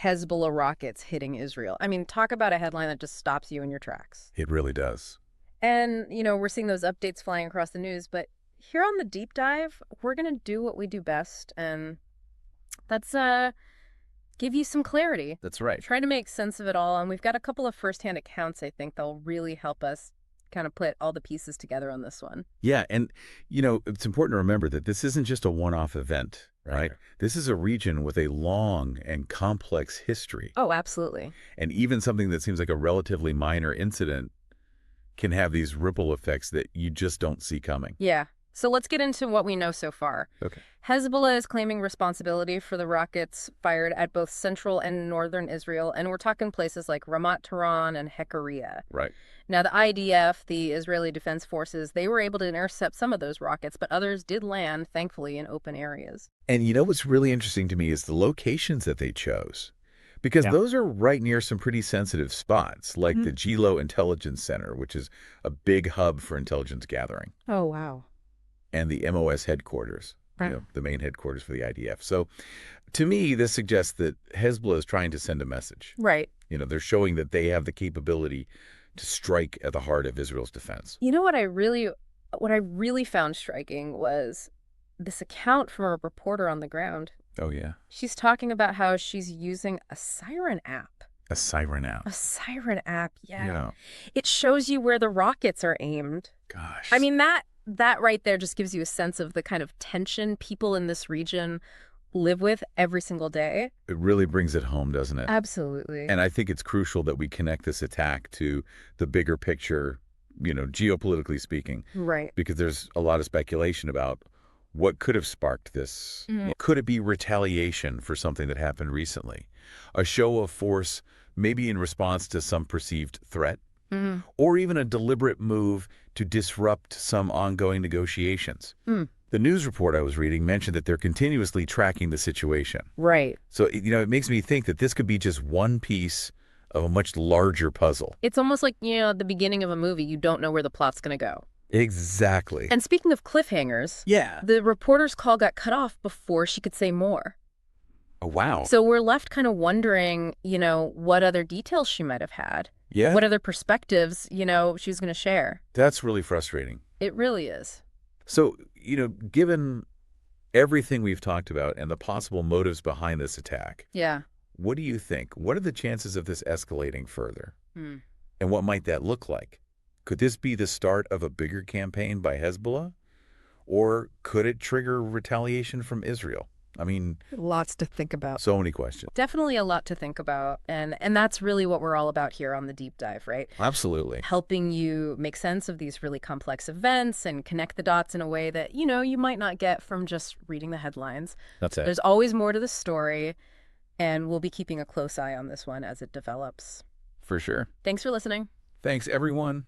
Hezbollah rockets hitting Israel. I mean, talk about a headline that just stops you in your tracks. It really does. And, we're seeing those updates flying across the news, but here on the deep dive, we're going to do what we do best, and that's give you some clarity. That's right. Try to make sense of it all, and we've got a couple of firsthand accounts, I think, that'll really help us kind of put all the pieces together on this one. Yeah, and, it's important to remember that this isn't just a one-off event, right? This is a region with a long and complex history. Oh, absolutely. And even something that seems like a relatively minor incident can have these ripple effects that you just don't see coming. Yeah. So let's get into what we know so far. Okay. Hezbollah is claiming responsibility for the rockets fired at both central and northern Israel, and we're talking places like Ramat Tehran and Hekaria. Right. Now, the IDF, the Israeli Defense Forces, they were able to intercept some of those rockets, but others did land, thankfully, in open areas. And what's really interesting to me is the locations that they chose. Because those are right near some pretty sensitive spots, like the Gilo Intelligence Center, which is a big hub for intelligence gathering. Oh, wow. And the MOS headquarters, Right. The main headquarters for the IDF. So to me, this suggests that Hezbollah is trying to send a message. Right. They're showing that they have the capability to strike at the heart of Israel's defense. What I really found striking was this account from a reporter on the ground. Oh, yeah. She's talking about how she's using a siren app. A siren app. A siren app, yeah. Yeah. It shows you where the rockets are aimed. Gosh. I mean, that right there just gives you a sense of the kind of tension people in this region live with every single day. It really brings it home, doesn't it? Absolutely. And I think it's crucial that we connect this attack to the bigger picture, geopolitically speaking. Right. Because there's a lot of speculation about what could have sparked this. Could it be retaliation for something that happened recently? A show of force, maybe in response to some perceived threat? Or even a deliberate move to disrupt some ongoing negotiations. The news report I was reading mentioned that they're continuously tracking the situation. Right. So, it makes me think that this could be just one piece of a much larger puzzle. It's almost like, at the beginning of a movie, you don't know where the plot's going to go. Exactly. And speaking of cliffhangers, the reporter's call got cut off before she could say more. Oh, wow. So we're left kind of wondering, what other details she might have had. Yeah. What other perspectives, she was going to share. That's really frustrating. It really is. So, given everything we've talked about and the possible motives behind this attack, Yeah. what do you think? What are the chances of this escalating further? Hmm. And what might that look like? Could this be the start of a bigger campaign by Hezbollah? Or could it trigger retaliation from Israel? I mean, Lots to think about. so many questions. Definitely a lot to think about. And that's really what we're all about here on the Deep Dive, right? Absolutely. Helping you make sense of these really complex events and connect the dots in a way that, you might not get from just reading the headlines. That's it. There's always more to the story, and we'll be keeping a close eye on this one as it develops. For sure. Thanks for listening. Thanks, everyone.